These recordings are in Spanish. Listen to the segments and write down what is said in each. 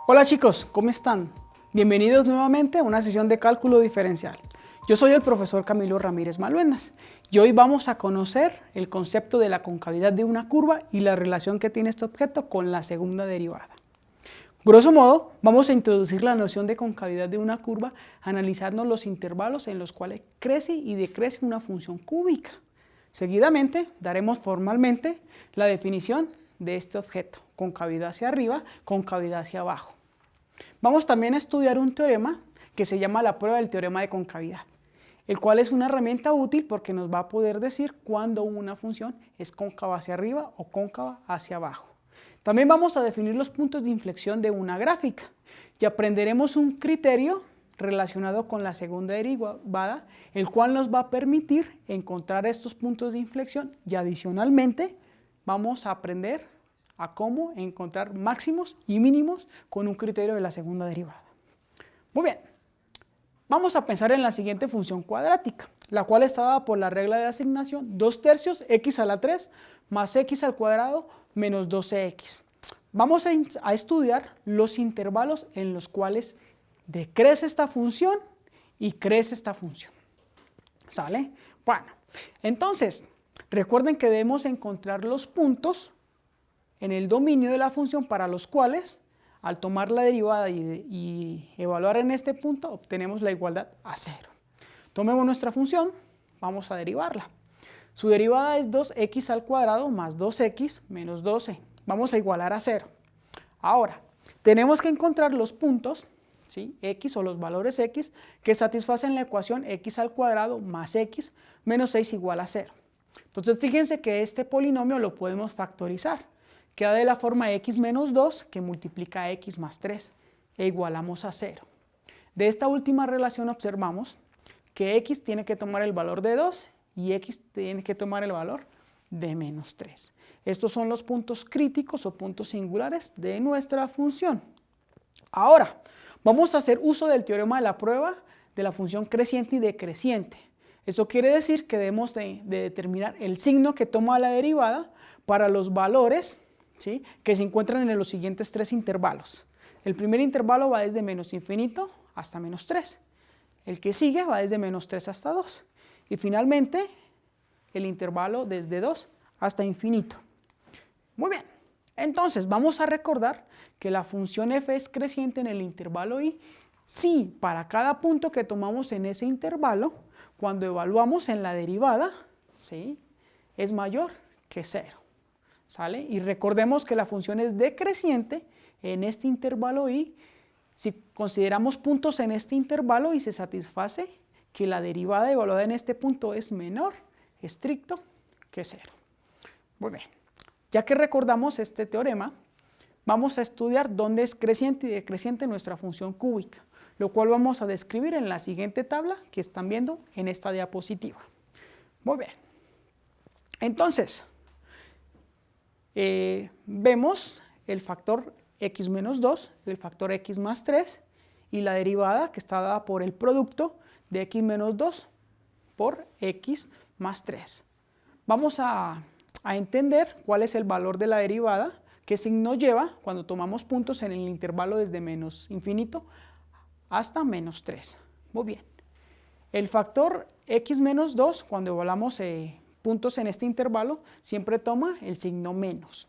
Hola chicos, ¿cómo están? Bienvenidos nuevamente a una sesión de cálculo diferencial. Yo soy el profesor Camilo Ramírez Maluendas y hoy vamos a conocer el concepto de la concavidad de una curva y la relación que tiene este objeto con la segunda derivada. Grosso modo, vamos a introducir la noción de concavidad de una curva analizando los intervalos en los cuales crece y decrece una función cúbica. Seguidamente, daremos formalmente la definición de este objeto, concavidad hacia arriba, concavidad hacia abajo. Vamos también a estudiar un teorema que se llama la prueba del teorema de concavidad, el cual es una herramienta útil porque nos va a poder decir cuándo una función es cóncava hacia arriba o cóncava hacia abajo. También vamos a definir los puntos de inflexión de una gráfica y aprenderemos un criterio relacionado con la segunda derivada, el cual nos va a permitir encontrar estos puntos de inflexión y adicionalmente vamos a aprender a cómo encontrar máximos y mínimos con un criterio de la segunda derivada. Muy bien, vamos a pensar en la siguiente función cuadrática, la cual está dada por la regla de asignación 2/3 x a la 3 más x al cuadrado menos 12x. Vamos a estudiar los intervalos en los cuales decrece esta función y crece esta función. ¿Sale? Bueno, entonces, recuerden que debemos encontrar los puntos en el dominio de la función para los cuales, al tomar la derivada y evaluar en este punto, obtenemos la igualdad a 0. Tomemos nuestra función, vamos a derivarla. Su derivada es 2x al cuadrado más 2x menos 12. Vamos a igualar a 0. Ahora, tenemos que encontrar los puntos, ¿sí? X o los valores x que satisfacen la ecuación x al cuadrado más x menos 6 igual a 0. Entonces, fíjense que este polinomio lo podemos factorizar. Queda de la forma x menos 2 que multiplica a x más 3 e igualamos a 0. De esta última relación observamos que x tiene que tomar el valor de 2 y x tiene que tomar el valor de menos 3. Estos son los puntos críticos o puntos singulares de nuestra función. Ahora, vamos a hacer uso del teorema de la prueba de la función creciente y decreciente. Eso quiere decir que debemos de determinar el signo que toma la derivada para los valores, ¿sí?, que se encuentran en los siguientes tres intervalos. El primer intervalo va desde menos infinito hasta menos 3. El que sigue va desde menos 3 hasta 2. Y finalmente, el intervalo desde 2 hasta infinito. Muy bien, entonces vamos a recordar que la función f es creciente en el intervalo i si para cada punto que tomamos en ese intervalo, cuando evaluamos en la derivada, ¿sí?, es mayor que 0. ¿Sale? Y recordemos que la función es decreciente en este intervalo i si consideramos puntos en este intervalo y se satisface que la derivada evaluada en este punto es menor, estricto, que 0. Muy bien, ya que recordamos este teorema, vamos a estudiar dónde es creciente y decreciente nuestra función cúbica, lo cual vamos a describir en la siguiente tabla que están viendo en esta diapositiva. Muy bien, entonces, vemos el factor x menos 2, el factor x más 3 y la derivada que está dada por el producto de x menos 2 por x más 3. Vamos a entender cuál es el valor de la derivada, qué signo lleva cuando tomamos puntos en el intervalo desde menos infinito hasta menos 3. Muy bien. El factor x menos 2, cuando evaluamos puntos en este intervalo, siempre toma el signo menos.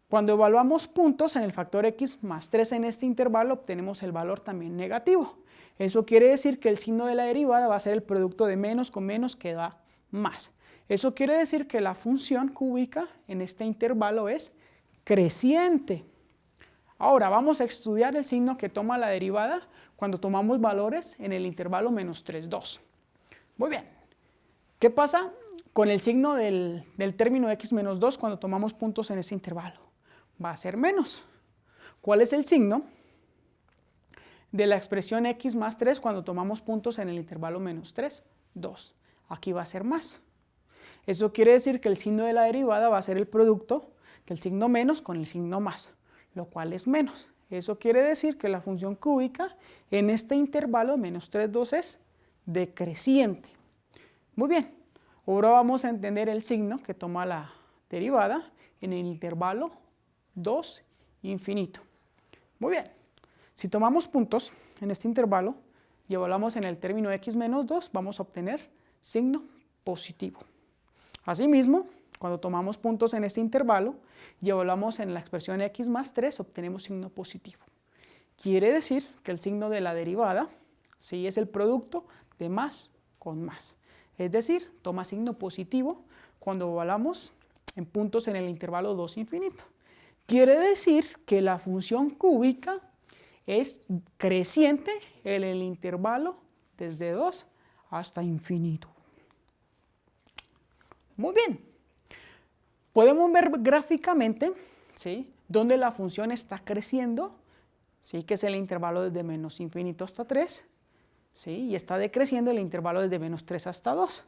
Cuando evaluamos puntos en el factor x más 3 en este intervalo, obtenemos el valor también negativo. Eso quiere decir que el signo de la derivada va a ser el producto de menos con menos que da más. Eso quiere decir que la función cúbica en este intervalo es creciente. Ahora vamos a estudiar el signo que toma la derivada cuando tomamos valores en el intervalo menos 3, 2. Muy bien. ¿Qué pasa con el signo del término x menos 2 cuando tomamos puntos en ese intervalo? Va a ser menos. ¿Cuál es el signo de la expresión x más 3 cuando tomamos puntos en el intervalo menos 3, 2? Aquí va a ser más. Eso quiere decir que el signo de la derivada va a ser el producto del signo menos con el signo más, lo cual es menos. Eso quiere decir que la función cúbica en este intervalo menos 3, 2 es decreciente. Muy bien, ahora vamos a entender el signo que toma la derivada en el intervalo 2, infinito. Muy bien. Si tomamos puntos en este intervalo y evaluamos en el término x menos 2, vamos a obtener signo positivo. Asimismo, cuando tomamos puntos en este intervalo y evaluamos en la expresión x más 3, obtenemos signo positivo. Quiere decir que el signo de la derivada, sí, es el producto de más con más. Es decir, toma signo positivo cuando evaluamos en puntos en el intervalo 2 infinito. Quiere decir que la función cúbica es creciente en el intervalo desde 2 hasta infinito. Muy bien. Podemos ver gráficamente, ¿sí?, dónde la función está creciendo, ¿sí?, que es el intervalo desde menos infinito hasta 3, ¿sí?, y está decreciendo el intervalo desde menos 3 hasta 2.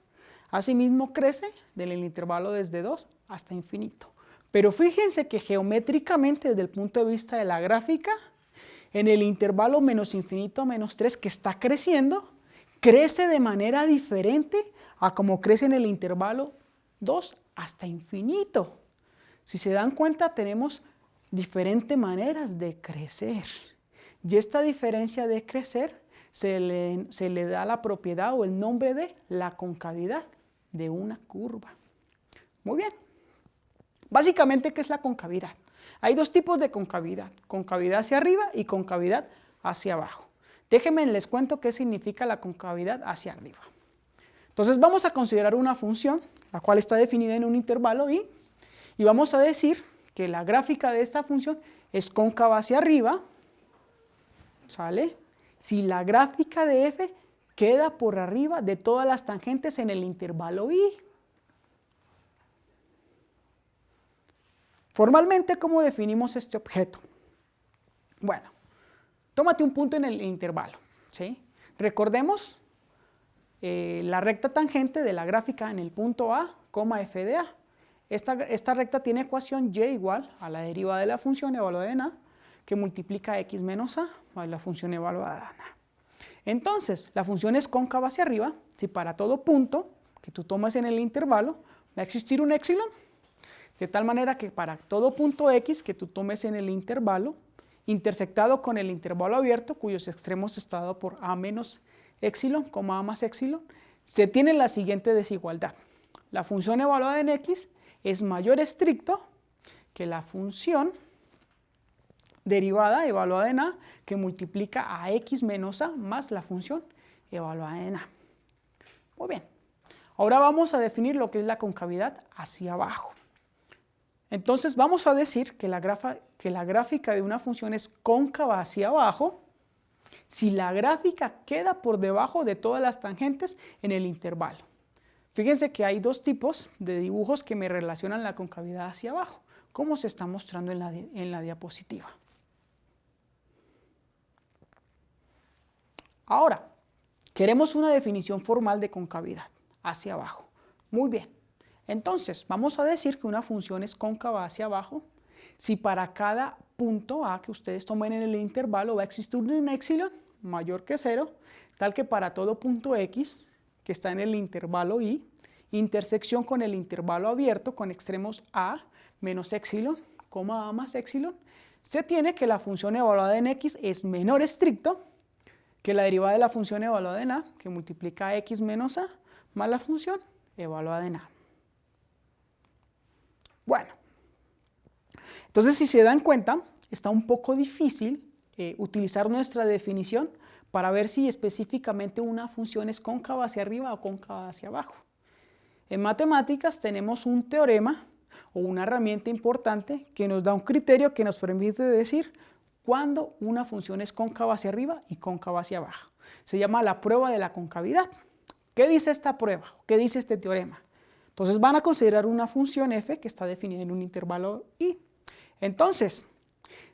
Asimismo crece del intervalo desde 2 hasta infinito. Pero fíjense que geométricamente, desde el punto de vista de la gráfica, en el intervalo menos infinito a menos 3 que está creciendo, crece de manera diferente a como crece en el intervalo 2 hasta infinito. Si se dan cuenta, tenemos diferentes maneras de crecer. Y esta diferencia de crecer se le da la propiedad o el nombre de la concavidad de una curva. Muy bien. Básicamente, ¿qué es la concavidad? Hay dos tipos de concavidad: concavidad hacia arriba y concavidad hacia abajo. Déjenme les cuento qué significa la concavidad hacia arriba. Entonces vamos a considerar una función, la cual está definida en un intervalo y vamos a decir que la gráfica de esta función es cóncava hacia arriba, ¿sale?, si la gráfica de f queda por arriba de todas las tangentes en el intervalo y. Formalmente, ¿cómo definimos este objeto? Bueno, tómate un punto en el intervalo, ¿sí? Recordemos la recta tangente de la gráfica en el punto A, f de A. Esta recta tiene ecuación y igual a la derivada de la función evaluada en A, que multiplica x menos A más la función evaluada en A. Entonces, la función es cóncava hacia arriba si para todo punto que tú tomas en el intervalo va a existir un épsilon, de tal manera que para todo punto x que tú tomes en el intervalo, intersectado con el intervalo abierto, cuyos extremos está dado por a menos épsilon, a más épsilon, se tiene la siguiente desigualdad. La función evaluada en x es mayor estricto que la función derivada evaluada en a, que multiplica a x menos a más la función evaluada en a. Muy bien. Ahora vamos a definir lo que es la concavidad hacia abajo. Entonces vamos a decir que la gráfica de una función es cóncava hacia abajo si la gráfica queda por debajo de todas las tangentes en el intervalo. Fíjense que hay dos tipos de dibujos que me relacionan la concavidad hacia abajo, como se está mostrando en la diapositiva. Ahora, queremos una definición formal de concavidad hacia abajo. Muy bien. Entonces, vamos a decir que una función es cóncava hacia abajo si para cada punto A que ustedes tomen en el intervalo va a existir un épsilon mayor que 0, tal que para todo punto x que está en el intervalo y, intersección con el intervalo abierto con extremos a menos épsilon, a más épsilon, se tiene que la función evaluada en x es menor estricto que la derivada de la función evaluada en a, que multiplica a x menos a, más la función evaluada en a. Bueno, entonces si se dan cuenta, está un poco difícil utilizar nuestra definición para ver si específicamente una función es cóncava hacia arriba o cóncava hacia abajo. En matemáticas tenemos un teorema o una herramienta importante que nos da un criterio que nos permite decir cuándo una función es cóncava hacia arriba y cóncava hacia abajo. Se llama la prueba de la concavidad. ¿Qué dice esta prueba? ¿Qué dice este teorema? Entonces van a considerar una función f que está definida en un intervalo y. Entonces,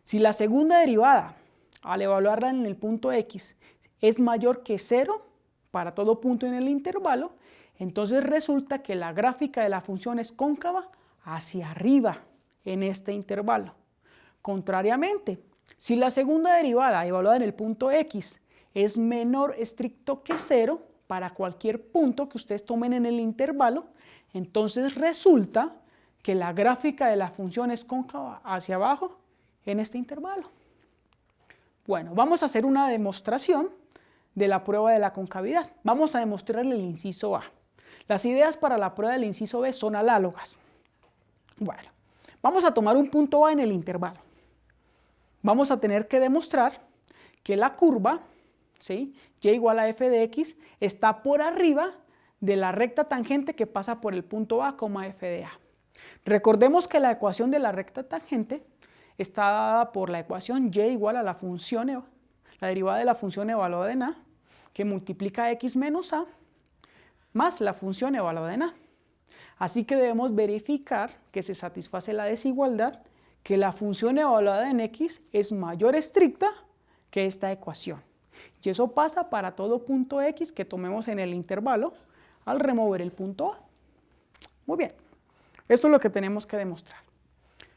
si la segunda derivada, al evaluarla en el punto x, es mayor que 0 para todo punto en el intervalo, entonces resulta que la gráfica de la función es cóncava hacia arriba en este intervalo. Contrariamente, si la segunda derivada evaluada en el punto x es menor estricto que 0 para cualquier punto que ustedes tomen en el intervalo, entonces resulta que la gráfica de la función es cóncava hacia abajo en este intervalo. Bueno, vamos a hacer una demostración de la prueba de la concavidad. Vamos a demostrarle el inciso A. Las ideas para la prueba del inciso B son análogas. Bueno, vamos a tomar un punto A en el intervalo. Vamos a tener que demostrar que la curva, ¿sí?, y igual a f de x, está por arriba de la recta tangente que pasa por el punto A, f de A. Recordemos que la ecuación de la recta tangente está dada por la ecuación y igual a la función, la derivada de la función evaluada en A, que multiplica x menos A, más la función evaluada en A. Así que debemos verificar que se satisface la desigualdad, que la función evaluada en x es mayor estricta que esta ecuación. Y eso pasa para todo punto x que tomemos en el intervalo al remover el punto A. Muy bien, esto es lo que tenemos que demostrar.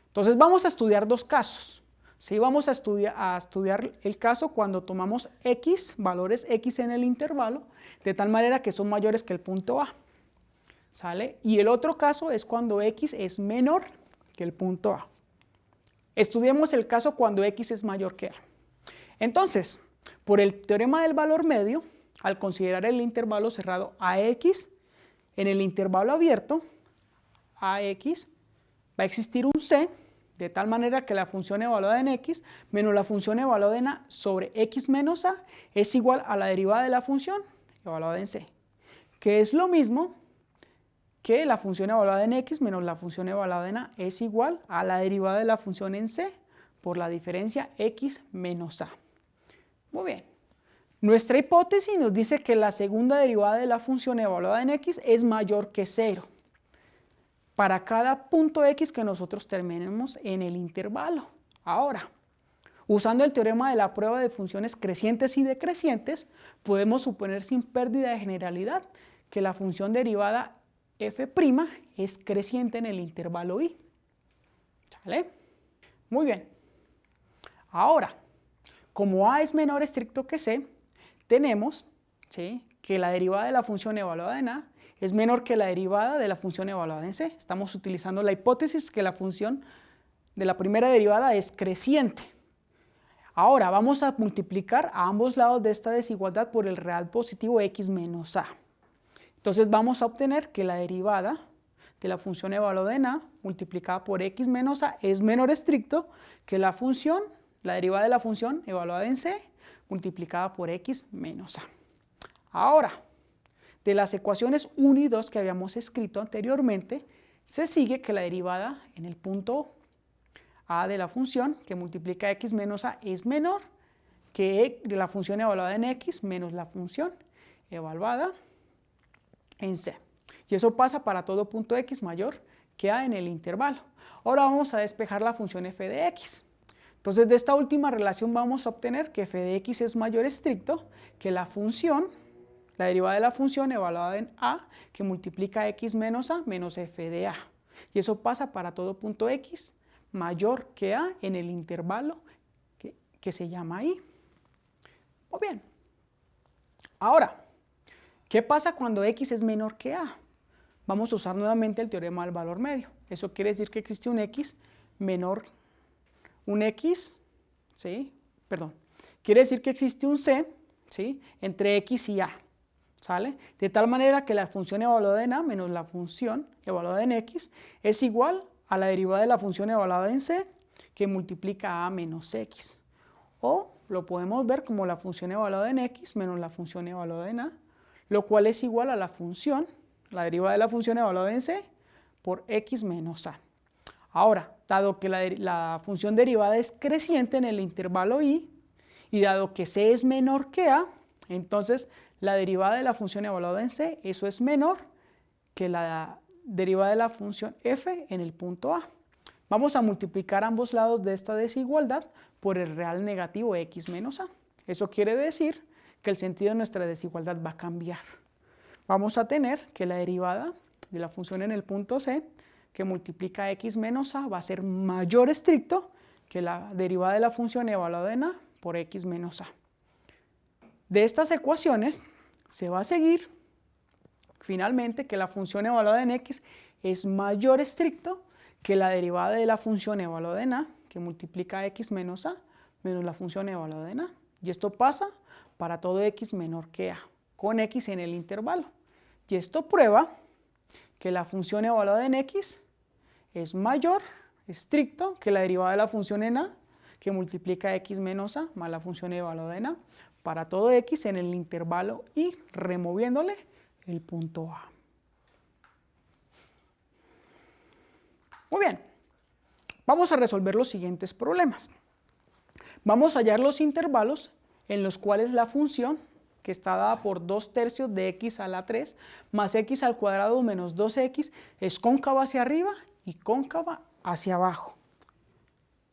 Entonces vamos a estudiar dos casos. ¿Sí? Vamos a estudiar el caso cuando tomamos x, valores x en el intervalo, de tal manera que son mayores que el punto A. ¿Sale? Y el otro caso es cuando x es menor que el punto A. Estudiemos el caso cuando x es mayor que A. Entonces, por el teorema del valor medio, al considerar el intervalo cerrado AX, en el intervalo abierto, AX, va a existir un C, de tal manera que la función evaluada en x menos la función evaluada en A sobre x menos A es igual a la derivada de la función evaluada en C, que es lo mismo que la función evaluada en x menos la función evaluada en A es igual a la derivada de la función en C por la diferencia x menos A. Muy bien. Nuestra hipótesis nos dice que la segunda derivada de la función evaluada en x es mayor que 0 para cada punto x que nosotros terminemos en el intervalo. Ahora, usando el teorema de la prueba de funciones crecientes y decrecientes, podemos suponer sin pérdida de generalidad que la función derivada f' es creciente en el intervalo i. ¿Sale? Muy bien. Ahora, como a es menor estricto que c, tenemos, ¿sí?, que la derivada de la función evaluada en A es menor que la derivada de la función evaluada en C. Estamos utilizando la hipótesis que la función de la primera derivada es creciente. Ahora vamos a multiplicar a ambos lados de esta desigualdad por el real positivo x menos A. Entonces vamos a obtener que la derivada de la función evaluada en A multiplicada por x menos A es menor estricto que la derivada de la función evaluada en C multiplicada por x menos A. Ahora, de las ecuaciones 1 y 2 que habíamos escrito anteriormente, se sigue que la derivada en el punto A de la función que multiplica x menos A es menor que la función evaluada en x menos la función evaluada en C. Y eso pasa para todo punto x mayor que A en el intervalo. Ahora vamos a despejar la función f de x. Entonces, de esta última relación vamos a obtener que f de x es mayor estricto que la derivada de la función evaluada en A, que multiplica x menos A menos f de A. Y eso pasa para todo punto x mayor que A en el intervalo que se llama I. Muy bien. Ahora, ¿qué pasa cuando x es menor que A? Vamos a usar nuevamente el teorema del valor medio. Eso quiere decir que existe un x menor quiere decir que existe un c, ¿sí?, entre x y a, ¿sale? De tal manera que la función evaluada en a menos la función evaluada en x es igual a la derivada de la función evaluada en c que multiplica a menos x. O lo podemos ver como la función evaluada en x menos la función evaluada en a, lo cual es igual a la derivada de la función evaluada en c por x menos a. Ahora, dado que la función derivada es creciente en el intervalo i, y dado que c es menor que a, entonces la derivada de la función evaluada en c, eso es menor que la derivada de la función f en el punto a. Vamos a multiplicar ambos lados de esta desigualdad por el real negativo x menos a. Eso quiere decir que el sentido de nuestra desigualdad va a cambiar. Vamos a tener que la derivada de la función en el punto c, que multiplica x menos a, va a ser mayor estricto que la derivada de la función evaluada en a por x menos a. De estas ecuaciones se va a seguir finalmente que la función evaluada en x es mayor estricto que la derivada de la función evaluada en a, que multiplica x menos a menos la función evaluada en A. Y esto pasa para todo x menor que A, con x en el intervalo. Y esto prueba que la función evaluada en x es mayor, estricto, que la derivada de la función en A, que multiplica x menos A más la función evaluada en A, para todo x en el intervalo y removiéndole el punto A. Muy bien, vamos a resolver los siguientes problemas. Vamos a hallar los intervalos en los cuales la función, que está dada por 2/3 de x a la 3 más x al cuadrado menos 2x, es cóncava hacia arriba y cóncava hacia abajo.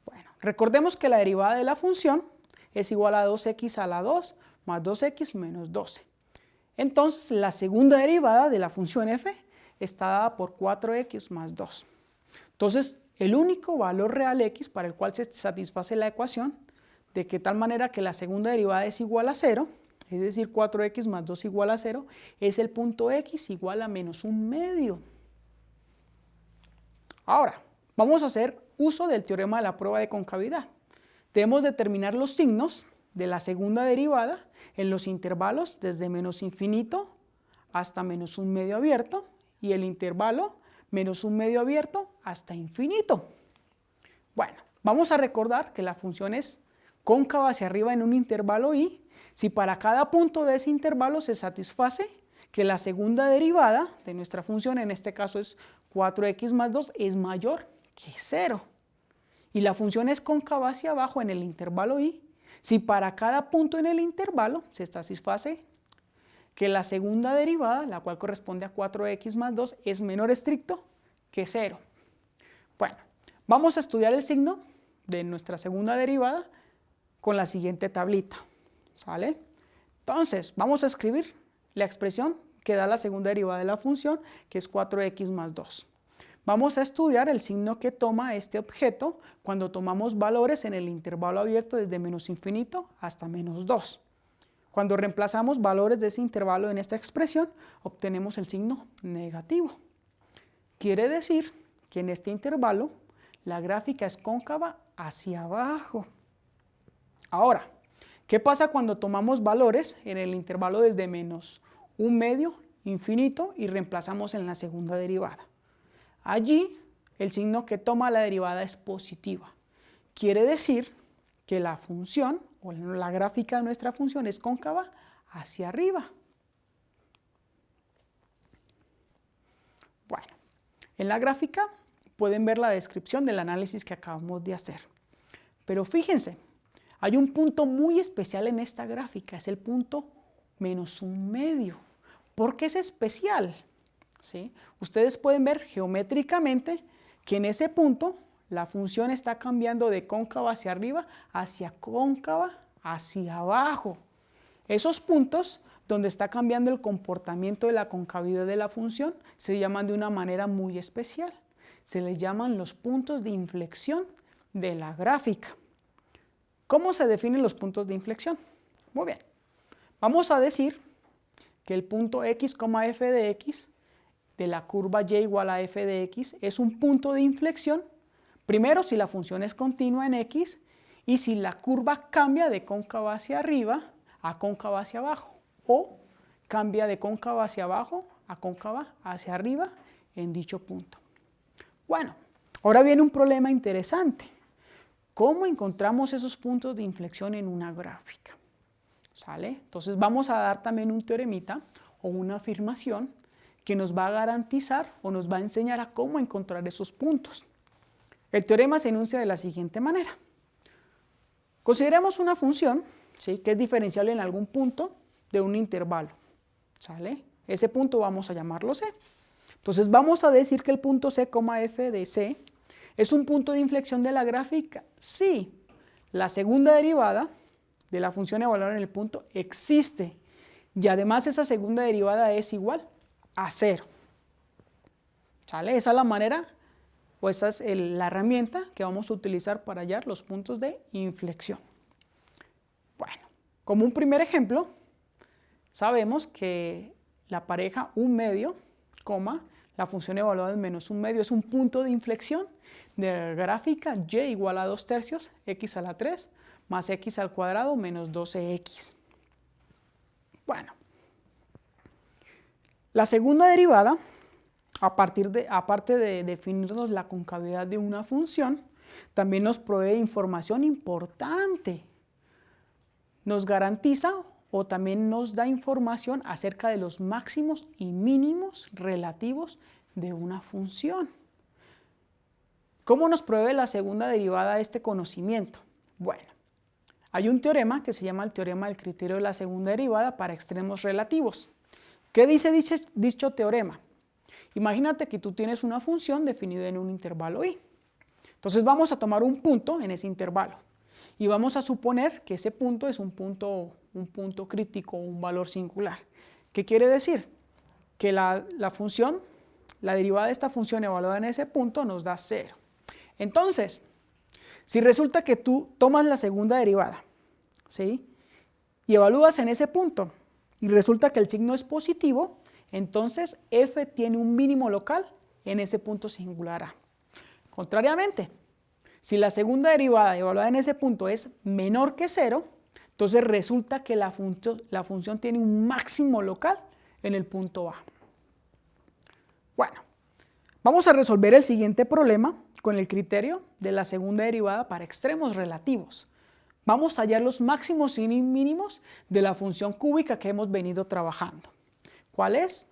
Bueno, recordemos que la derivada de la función es igual a 2x a la 2 más 2x menos 12. Entonces, la segunda derivada de la función f está dada por 4x más 2. Entonces, el único valor real x para el cual se satisface la ecuación de que tal manera que la segunda derivada es igual a 0, es decir, 4x más 2 igual a 0, es el punto x igual a menos 1/2. Ahora, vamos a hacer uso del teorema de la prueba de concavidad. Debemos determinar los signos de la segunda derivada en los intervalos desde menos infinito hasta menos 1/2 abierto y el intervalo menos 1/2 abierto hasta infinito. Bueno, vamos a recordar que la función es cóncava hacia arriba en un intervalo y si para cada punto de ese intervalo se satisface que la segunda derivada de nuestra función, en este caso es 4x más 2, es mayor que 0. Y la función es cóncava hacia abajo en el intervalo y si para cada punto en el intervalo se satisface que la segunda derivada, la cual corresponde a 4x más 2, es menor estricto que 0. Bueno, vamos a estudiar el signo de nuestra segunda derivada con la siguiente tablita, ¿sale? Entonces, vamos a escribir la expresión que da la segunda derivada de la función, que es 4x más 2. Vamos a estudiar el signo que toma este objeto cuando tomamos valores en el intervalo abierto desde menos infinito hasta menos 2. Cuando reemplazamos valores de ese intervalo en esta expresión, obtenemos el signo negativo. Quiere decir que en este intervalo la gráfica es cóncava hacia abajo. Ahora, ¿qué pasa cuando tomamos valores en el intervalo desde menos 1/2, infinito y reemplazamos en la segunda derivada? Allí el signo que toma la derivada es positiva. Quiere decir que la función o la gráfica de nuestra función es cóncava hacia arriba. Bueno, en la gráfica pueden ver la descripción del análisis que acabamos de hacer. Pero fíjense, hay un punto muy especial en esta gráfica, es el punto menos 1/2. ¿Por qué es especial? ¿Sí? Ustedes pueden ver geométricamente que en ese punto la función está cambiando de cóncava hacia arriba hacia cóncava hacia abajo. Esos puntos donde está cambiando el comportamiento de la concavidad de la función se llaman de una manera muy especial. Se les llaman los puntos de inflexión de la gráfica. ¿Cómo se definen los puntos de inflexión? Muy bien, vamos a decir que el punto x, f de x de la curva y igual a f de x es un punto de inflexión, primero si la función es continua en x y si la curva cambia de cóncava hacia arriba a cóncava hacia abajo o cambia de cóncava hacia abajo a cóncava hacia arriba en dicho punto. Bueno, ahora viene un problema interesante. ¿Cómo encontramos esos puntos de inflexión en una gráfica? ¿Sale? Entonces vamos a dar también un teoremita o una afirmación que nos va a garantizar o nos va a enseñar a cómo encontrar esos puntos. El teorema se enuncia de la siguiente manera. Consideremos una función, ¿sí?, que es diferenciable en algún punto de un intervalo. ¿Sale? Ese punto vamos a llamarlo C. Entonces vamos a decir que el punto C, f de C es un punto de inflexión de la gráfica si la segunda derivada de la función evaluada en el punto existe y además esa segunda derivada es igual a 0. ¿Sale? Esa es la manera o esa es la herramienta que vamos a utilizar para hallar los puntos de inflexión. Bueno, como un primer ejemplo, sabemos que la pareja 1/2, la función evaluada en menos 1/2 es un punto de inflexión de la gráfica y igual a 2/3 x a la 3 más x al cuadrado menos 12x. Bueno, la segunda derivada, aparte de definirnos la concavidad de una función, también nos provee información importante. Nos garantiza o también nos da información acerca de los máximos y mínimos relativos de una función. ¿Cómo nos provee la segunda derivada este conocimiento? Bueno, hay un teorema que se llama el teorema del criterio de la segunda derivada para extremos relativos. ¿Qué dice dicho teorema? Imagínate que tú tienes una función definida en un intervalo y. Entonces vamos a tomar un punto en ese intervalo y vamos a suponer que ese punto es un punto crítico, un valor singular. ¿Qué quiere decir? Que la derivada de esta función evaluada en ese punto nos da 0. Entonces, si resulta que tú tomas la segunda derivada, ¿sí?, y evalúas en ese punto y resulta que el signo es positivo, entonces f tiene un mínimo local en ese punto singular A. Contrariamente, si la segunda derivada evaluada en ese punto es menor que 0, entonces resulta que la función tiene un máximo local en el punto A. Bueno, vamos a resolver el siguiente problema con el criterio de la segunda derivada para extremos relativos. Vamos a hallar los máximos y mínimos de la función cúbica que hemos venido trabajando. ¿Cuál es?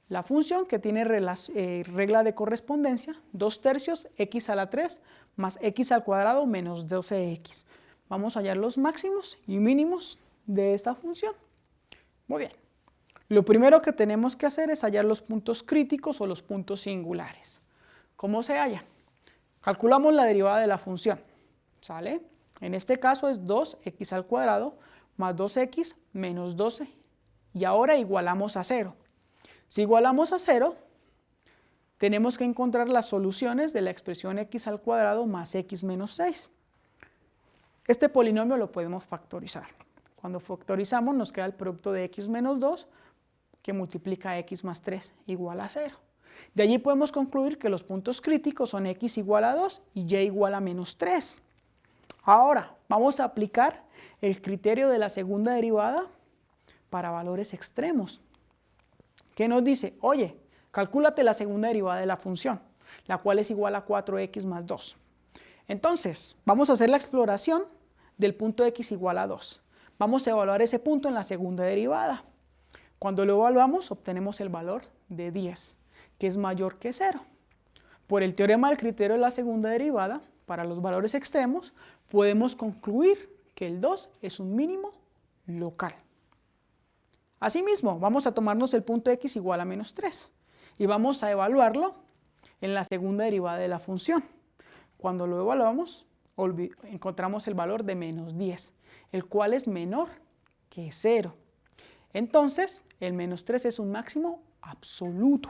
La función que tiene regla de correspondencia, 2/3 x a la 3 más x al cuadrado menos 12x. Vamos a hallar los máximos y mínimos de esta función. Muy bien. Lo primero que tenemos que hacer es hallar los puntos críticos o los puntos singulares. ¿Cómo se hallan? Calculamos la derivada de la función. ¿Sale? En este caso es 2x al cuadrado más 2x menos 12. Y ahora igualamos a 0. Si igualamos a 0, tenemos que encontrar las soluciones de la expresión x al cuadrado más x menos 6. Este polinomio lo podemos factorizar. Cuando factorizamos nos queda el producto de x menos 2 que multiplica x más 3 igual a 0. De allí podemos concluir que los puntos críticos son x igual a 2 y y igual a menos 3. Ahora vamos a aplicar el criterio de la segunda derivada para valores extremos. ¿Qué nos dice? Oye, calcúlate la segunda derivada de la función, la cual es igual a 4x más 2. Entonces, vamos a hacer la exploración del punto x igual a 2. Vamos a evaluar ese punto en la segunda derivada. Cuando lo evaluamos, obtenemos el valor de 10, que es mayor que 0. Por el teorema del criterio de la segunda derivada, para los valores extremos, podemos concluir que el 2 es un mínimo local. Asimismo, vamos a tomarnos el punto x igual a menos 3 y vamos a evaluarlo en la segunda derivada de la función. Cuando lo evaluamos, encontramos el valor de menos 10, el cual es menor que 0. Entonces, el menos 3 es un máximo absoluto,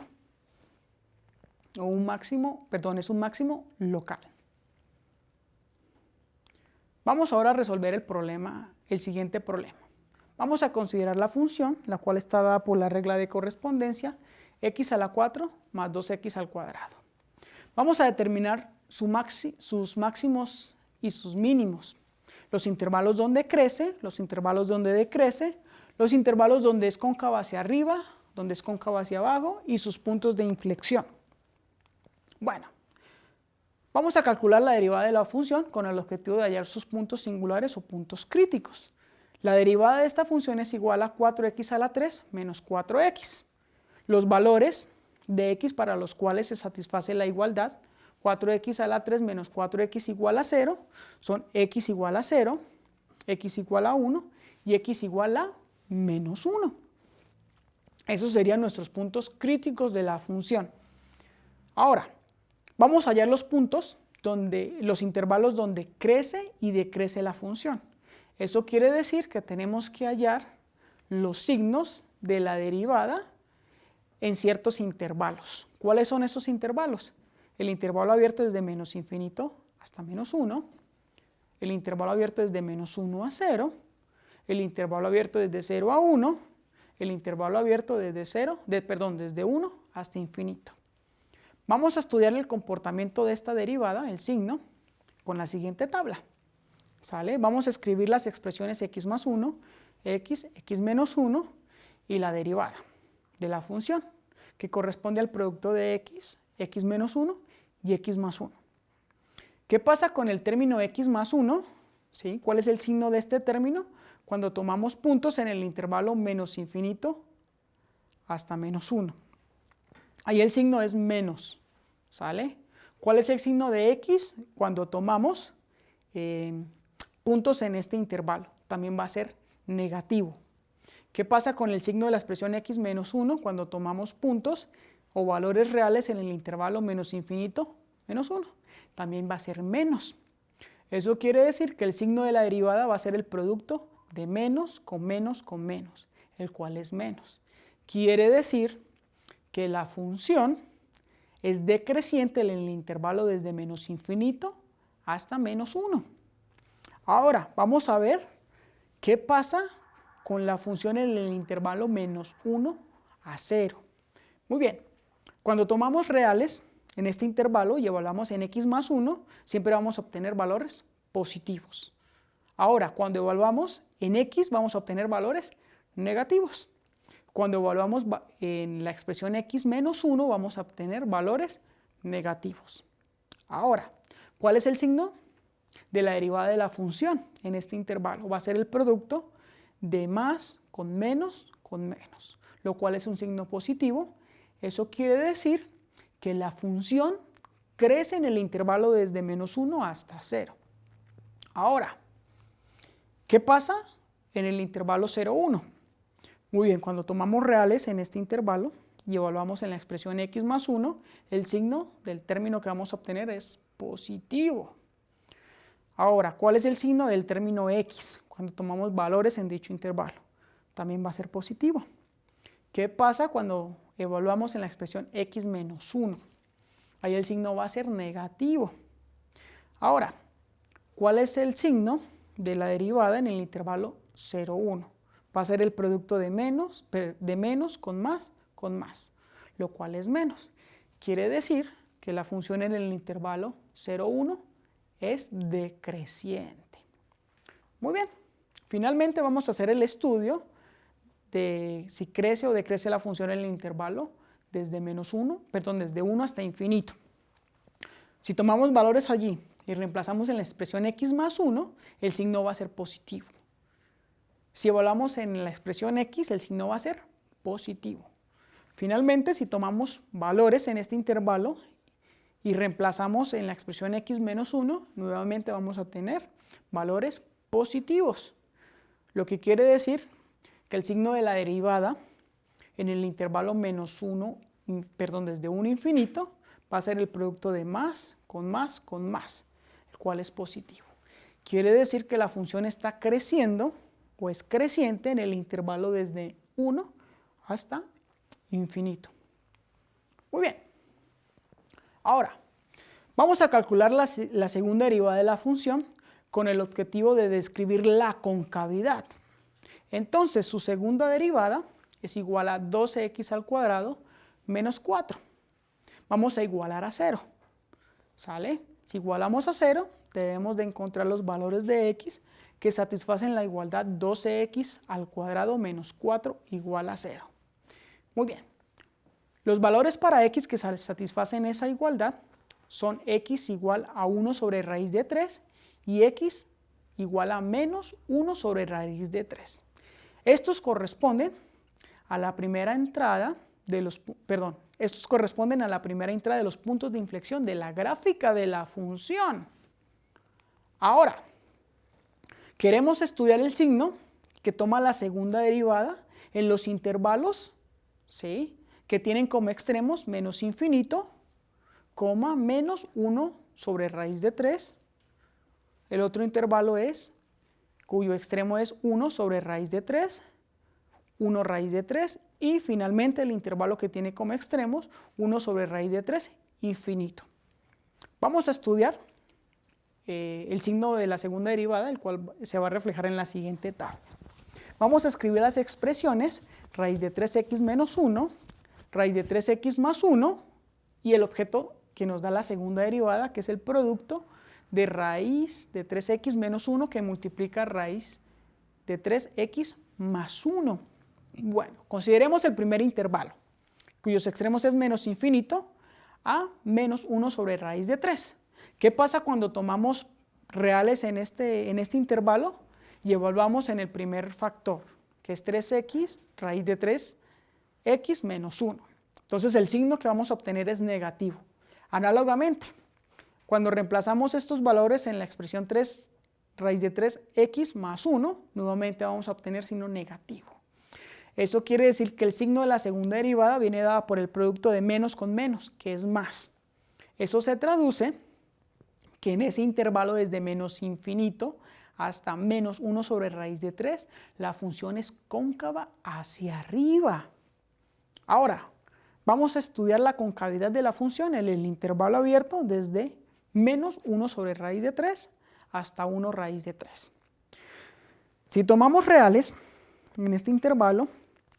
es un máximo local. Vamos ahora a resolver el siguiente problema. Vamos a considerar la función, la cual está dada por la regla de correspondencia, x a la 4 más 2x al cuadrado. Vamos a determinar sus máximos y sus mínimos, los intervalos donde crece, los intervalos donde decrece, los intervalos donde es cóncava hacia arriba, donde es cóncava hacia abajo y sus puntos de inflexión. Bueno, vamos a calcular la derivada de la función con el objetivo de hallar sus puntos singulares o puntos críticos. La derivada de esta función es igual a 4x a la 3 menos 4x. Los valores de x para los cuales se satisface la igualdad, 4x a la 3 menos 4x igual a 0, son x igual a 0, x igual a 1 y x igual a menos 1. Esos serían nuestros puntos críticos de la función. Ahora, vamos a hallar los intervalos donde crece y decrece la función. Eso quiere decir que tenemos que hallar los signos de la derivada en ciertos intervalos. ¿Cuáles son esos intervalos? El intervalo abierto desde menos infinito hasta menos 1, el intervalo abierto desde menos 1 a 0, el intervalo abierto desde 0 a 1, el intervalo abierto desde 1 hasta infinito. Vamos a estudiar el comportamiento de esta derivada, el signo, con la siguiente tabla. ¿Sale? Vamos a escribir las expresiones x más 1, x menos 1 y la derivada de la función, que corresponde al producto de x menos 1 y x más 1. ¿Qué pasa con el término x más 1? ¿Sí? ¿Cuál es el signo de este término? Cuando tomamos puntos en el intervalo menos infinito hasta menos 1. Ahí el signo es menos, ¿sale? ¿Cuál es el signo de x cuando tomamos puntos en este intervalo? También va a ser negativo. ¿Qué pasa con el signo de la expresión x menos 1 cuando tomamos puntos o valores reales en el intervalo menos infinito menos 1? También va a ser menos. Eso quiere decir que el signo de la derivada va a ser el producto de menos con menos con menos, el cual es menos. Quiere decir que la función es decreciente en el intervalo desde menos infinito hasta menos 1. Ahora, vamos a ver qué pasa con la función en el intervalo menos 1 a 0. Muy bien, cuando tomamos reales en este intervalo y evaluamos en x más 1, siempre vamos a obtener valores positivos. Ahora, cuando evaluamos en x, vamos a obtener valores negativos. Cuando evaluamos en la expresión x menos 1, vamos a obtener valores negativos. Ahora, ¿cuál es el signo de la derivada de la función en este intervalo? Va a ser el producto de más con menos, lo cual es un signo positivo. Eso quiere decir que la función crece en el intervalo desde menos 1 hasta 0. Ahora, ¿qué pasa en el intervalo 0, 1? Muy bien, cuando tomamos reales en este intervalo y evaluamos en la expresión x más 1, el signo del término que vamos a obtener es positivo. Ahora, ¿cuál es el signo del término x cuando tomamos valores en dicho intervalo? También va a ser positivo. ¿Qué pasa cuando evaluamos en la expresión x menos 1? Ahí el signo va a ser negativo. Ahora, ¿cuál es el signo de la derivada en el intervalo 0, 1? Va a ser el producto de menos con más, lo cual es menos. Quiere decir que la función en el intervalo 0, 1 es decreciente. Muy bien, finalmente vamos a hacer el estudio de si crece o decrece la función en el intervalo desde 1 hasta infinito. Si tomamos valores allí y reemplazamos en la expresión x más 1, el signo va a ser positivo. Si evaluamos en la expresión x, el signo va a ser positivo. Finalmente, si tomamos valores en este intervalo y reemplazamos en la expresión x menos 1, nuevamente vamos a tener valores positivos. Lo que quiere decir que el signo de la derivada en el intervalo desde 1 infinito, va a ser el producto de más, el cual es positivo. Quiere decir que la función está creciendo o es creciente en el intervalo desde 1 hasta infinito. Muy bien. Ahora, vamos a calcular la segunda derivada de la función con el objetivo de describir la concavidad. Entonces, su segunda derivada es igual a 12x al cuadrado menos 4. Vamos a igualar a 0. ¿Sale? Si igualamos a 0, debemos de encontrar los valores de x que satisfacen la igualdad 12x al cuadrado menos 4 igual a 0. Muy bien. Los valores para x que satisfacen esa igualdad son x igual a 1 sobre raíz de 3 y x igual a menos 1 sobre raíz de 3. Estos corresponden a la primera entrada de los puntos de inflexión de la gráfica de la función. Ahora, queremos estudiar el signo que toma la segunda derivada en los intervalos, ¿sí?, que tienen como extremos menos infinito, menos 1 sobre raíz de 3. El otro intervalo cuyo extremo es 1 sobre raíz de 3, 1 raíz de 3 y finalmente el intervalo que tiene como extremos 1 sobre raíz de 3 infinito. Vamos a estudiar el signo de la segunda derivada, el cual se va a reflejar en la siguiente tabla. Vamos a escribir las expresiones raíz de 3x menos 1, raíz de 3x más 1 y el objeto que nos da la segunda derivada, que es el producto de raíz de 3x menos 1 que multiplica raíz de 3x más 1. Bueno, consideremos el primer intervalo, cuyos extremos es menos infinito a menos 1 sobre raíz de 3. ¿Qué pasa cuando tomamos reales en este intervalo y evaluamos en el primer factor, que es 3x raíz de 3x menos 1? Entonces el signo que vamos a obtener es negativo. Análogamente, cuando reemplazamos estos valores en la expresión 3 raíz de 3x más 1, nuevamente vamos a obtener signo negativo. Eso quiere decir que el signo de la segunda derivada viene dada por el producto de menos con menos, que es más. Eso se traduce que en ese intervalo desde menos infinito hasta menos 1 sobre raíz de 3, la función es cóncava hacia arriba. Ahora, vamos a estudiar la concavidad de la función en el intervalo abierto desde menos 1 sobre raíz de 3 hasta 1 raíz de 3. Si tomamos reales en este intervalo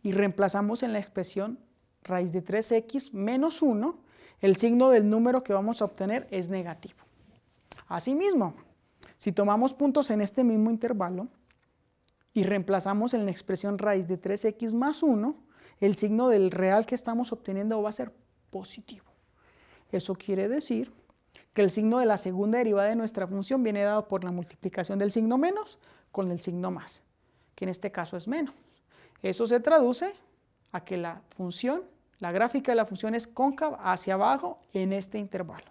y reemplazamos en la expresión raíz de 3x menos 1, el signo del número que vamos a obtener es negativo. Asimismo, si tomamos puntos en este mismo intervalo y reemplazamos en la expresión raíz de 3x más 1, el signo del real que estamos obteniendo va a ser positivo. Eso quiere decir que el signo de la segunda derivada de nuestra función viene dado por la multiplicación del signo menos con el signo más, que en este caso es menos. Eso se traduce a que la gráfica de la función es cóncava hacia abajo en este intervalo.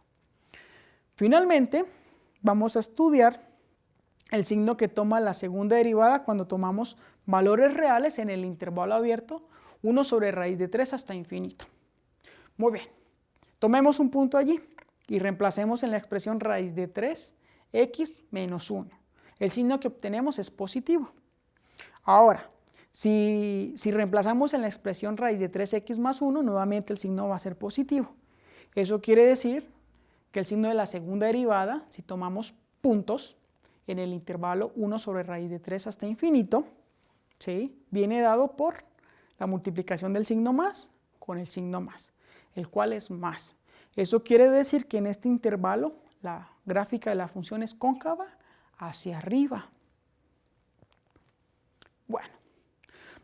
Finalmente, vamos a estudiar el signo que toma la segunda derivada cuando tomamos valores reales en el intervalo abierto 1 sobre raíz de 3 hasta infinito. Muy bien, tomemos un punto allí y reemplacemos en la expresión raíz de 3x menos 1. El signo que obtenemos es positivo. Ahora, si reemplazamos en la expresión raíz de 3x más 1, nuevamente el signo va a ser positivo. Eso quiere decir que el signo de la segunda derivada, si tomamos puntos en el intervalo 1 sobre raíz de 3 hasta infinito, ¿sí?, viene dado por la multiplicación del signo más con el signo más, el cual es más. Eso quiere decir que en este intervalo la gráfica de la función es cóncava hacia arriba. Bueno,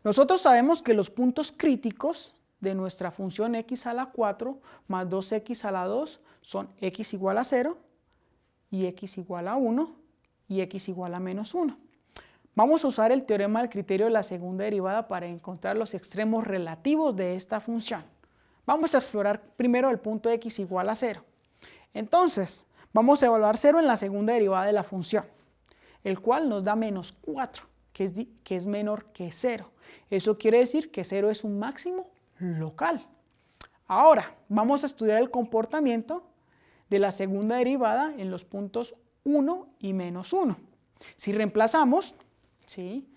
nosotros sabemos que los puntos críticos de nuestra función x a la 4 más 2x a la 2 son x igual a 0 y x igual a 1 y x igual a menos 1. Vamos a usar el teorema del criterio de la segunda derivada para encontrar los extremos relativos de esta función. Vamos a explorar primero el punto x igual a 0. Entonces, vamos a evaluar 0 en la segunda derivada de la función, el cual nos da menos 4, que es menor que 0. Eso quiere decir que 0 es un máximo local. Ahora, vamos a estudiar el comportamiento de la segunda derivada en los puntos 1 y menos 1. Si reemplazamos, si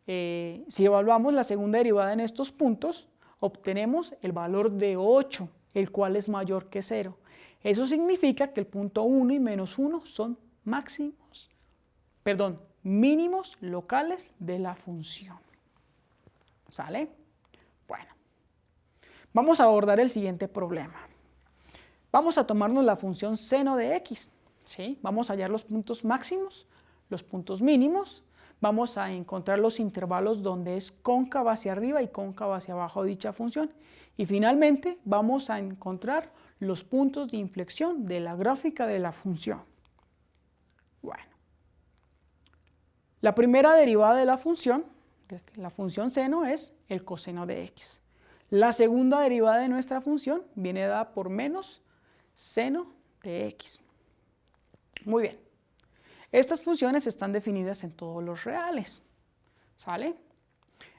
evaluamos la segunda derivada en estos puntos, obtenemos el valor de 8, el cual es mayor que 0. Eso significa que el punto 1 y menos 1 son mínimos locales de la función. ¿Sale? Bueno, vamos a abordar el siguiente problema. Vamos a tomarnos la función seno de x. ¿Sí? Vamos a hallar los puntos máximos, los puntos mínimos. Vamos a encontrar los intervalos donde es cóncava hacia arriba y cóncava hacia abajo dicha función. Y finalmente vamos a encontrar los puntos de inflexión de la gráfica de la función. Bueno, la primera derivada de la función seno es el coseno de x. La segunda derivada de nuestra función viene dada por menos seno de x. Muy bien. Estas funciones están definidas en todos los reales. ¿Sale?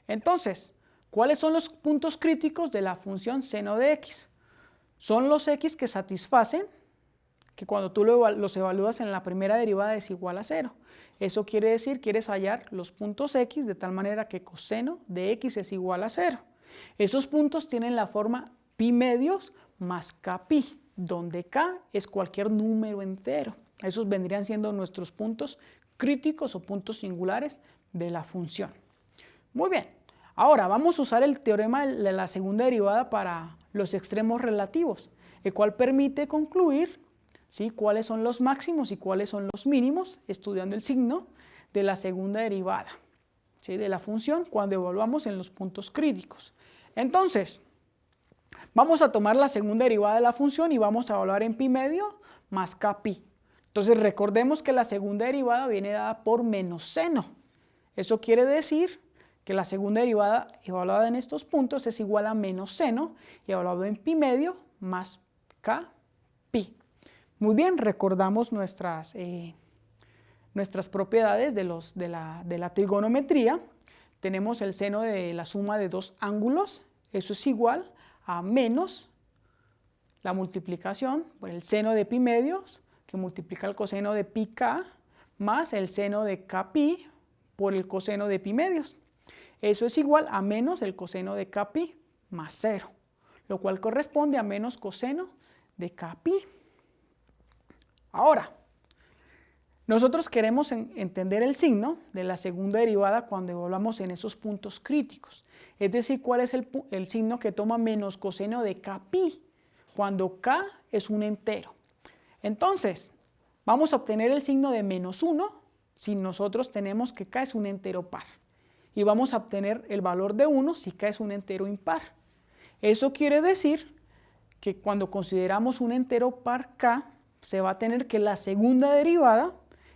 Entonces, ¿cuáles son los puntos críticos de la función seno de x? Son los x que satisfacen que cuando tú los evalúas en la primera derivada es igual a 0. Eso quiere decir que quieres hallar los puntos x de tal manera que coseno de x es igual a 0. Esos puntos tienen la forma pi medios más kpi, donde k es cualquier número entero. Esos vendrían siendo nuestros puntos críticos o puntos singulares de la función. Muy bien, ahora vamos a usar el teorema de la segunda derivada para los extremos relativos. el cual permite concluir, ¿sí?, cuáles son los máximos y cuáles son los mínimos, estudiando el signo de la segunda derivada, ¿sí?, de la función cuando evaluamos en los puntos críticos. Entonces, vamos a tomar la segunda derivada de la función y vamos a evaluar en pi medio más k pi. Entonces recordemos que la segunda derivada viene dada por menos seno. Eso quiere decir que la segunda derivada evaluada en estos puntos es igual a menos seno y evaluado en pi medio más k pi. Muy bien, recordamos nuestras propiedades de la trigonometría. Tenemos el seno de la suma de dos ángulos, eso es igual a menos la multiplicación por el seno de pi medios, que multiplica el coseno de pi k, más el seno de k pi por el coseno de pi medios. Eso es igual a menos el coseno de k pi más 0, lo cual corresponde a menos coseno de k pi. Ahora, nosotros queremos entender el signo de la segunda derivada cuando evaluamos en esos puntos críticos. Es decir, cuál es el signo que toma menos coseno de k pi, cuando k es un entero. Entonces, vamos a obtener el signo de menos 1 si nosotros tenemos que k es un entero par. Y vamos a obtener el valor de 1 si k es un entero impar. Eso quiere decir que cuando consideramos un entero par k, se va a tener que la segunda derivada,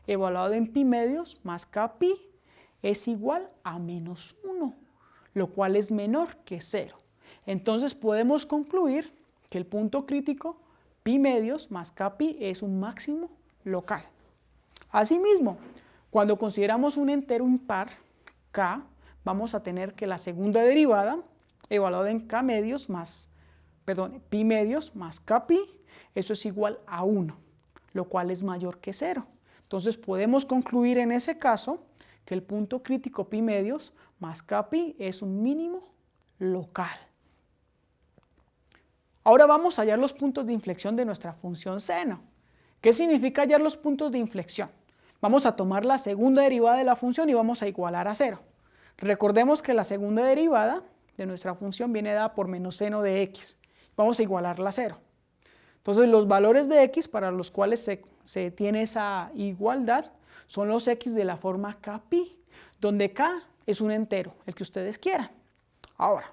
evaluada en pi medios más k pi, es igual a menos 1, lo cual es menor que 0. Entonces podemos concluir que el punto crítico pi medios más k pi es un máximo local. Asimismo, cuando consideramos un entero impar, k, vamos a tener que la segunda derivada, evaluada en pi medios más k pi, eso es igual a 1, lo cual es mayor que 0. Entonces podemos concluir en ese caso que el punto crítico pi medios más k pi es un mínimo local. Ahora vamos a hallar los puntos de inflexión de nuestra función seno. ¿Qué significa hallar los puntos de inflexión? Vamos a tomar la segunda derivada de la función y vamos a igualar a 0. Recordemos que la segunda derivada de nuestra función viene dada por menos seno de x. Vamos a igualarla a 0. Entonces los valores de x para los cuales se tiene esa igualdad son los x de la forma k pi, donde k es un entero, el que ustedes quieran. Ahora,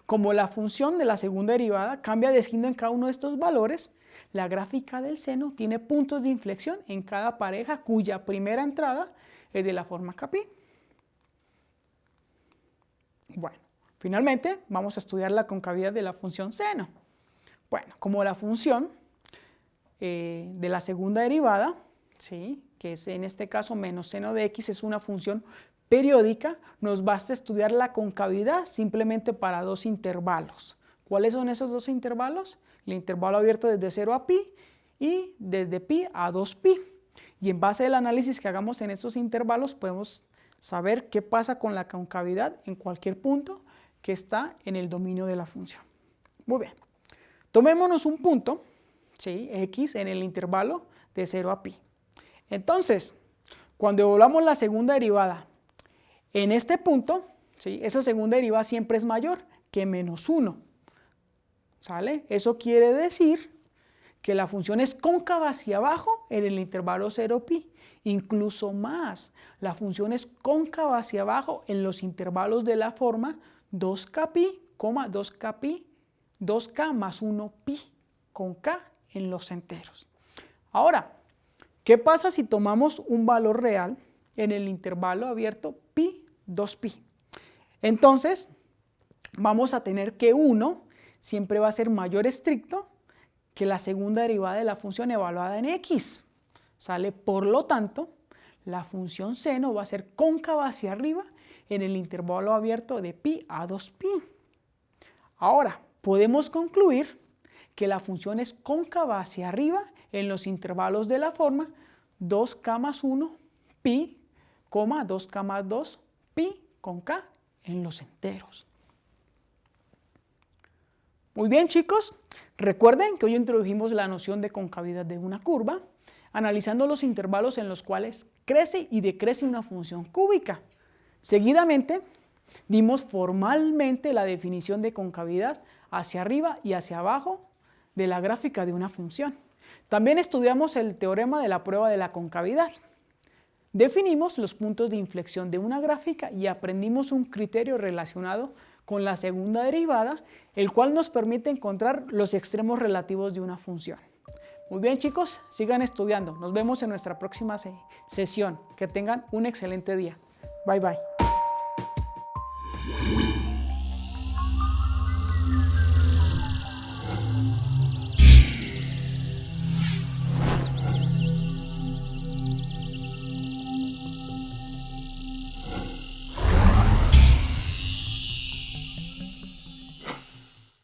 como la función de la segunda derivada cambia de signo en cada uno de estos valores, la gráfica del seno tiene puntos de inflexión en cada pareja cuya primera entrada es de la forma k pi. Bueno, finalmente vamos a estudiar la concavidad de la función seno. Bueno, como la función de la segunda derivada, ¿sí?, que es en este caso menos seno de x, es una función periódica, nos basta estudiar la concavidad simplemente para dos intervalos. ¿Cuáles son esos dos intervalos? El intervalo abierto desde 0 a pi y desde pi a 2pi. Y en base al análisis que hagamos en estos intervalos podemos saber qué pasa con la concavidad en cualquier punto que está en el dominio de la función. Muy bien. Tomémonos un punto, ¿sí?, x en el intervalo de 0 a pi. Entonces, cuando evaluamos la segunda derivada en este punto, ¿sí?, esa segunda derivada siempre es mayor que menos 1. ¿Sale? Eso quiere decir que la función es cóncava hacia abajo en el intervalo 0pi. Incluso más, la función es cóncava hacia abajo en los intervalos de la forma 2kpi, 2kpi, 2k más 1pi, con k en los enteros. Ahora, ¿qué pasa si tomamos un valor real en el intervalo abierto pi, 2pi? Entonces, vamos a tener que 1 siempre va a ser mayor estricto que la segunda derivada de la función evaluada en x. ¿Sale? Por lo tanto, la función seno va a ser cóncava hacia arriba en el intervalo abierto de pi a 2pi. Ahora, podemos concluir que la función es cóncava hacia arriba en los intervalos de la forma 2k más 1 pi, 2k más 2 pi con k en los enteros. Muy bien, chicos, recuerden que hoy introdujimos la noción de concavidad de una curva, analizando los intervalos en los cuales crece y decrece una función cúbica. Seguidamente, dimos formalmente la definición de concavidad hacia arriba y hacia abajo de la gráfica de una función. También estudiamos el teorema de la prueba de la concavidad. Definimos los puntos de inflexión de una gráfica y aprendimos un criterio relacionado con la segunda derivada, el cual nos permite encontrar los extremos relativos de una función. Muy bien, chicos, sigan estudiando. Nos vemos en nuestra próxima sesión. Que tengan un excelente día. Bye, bye.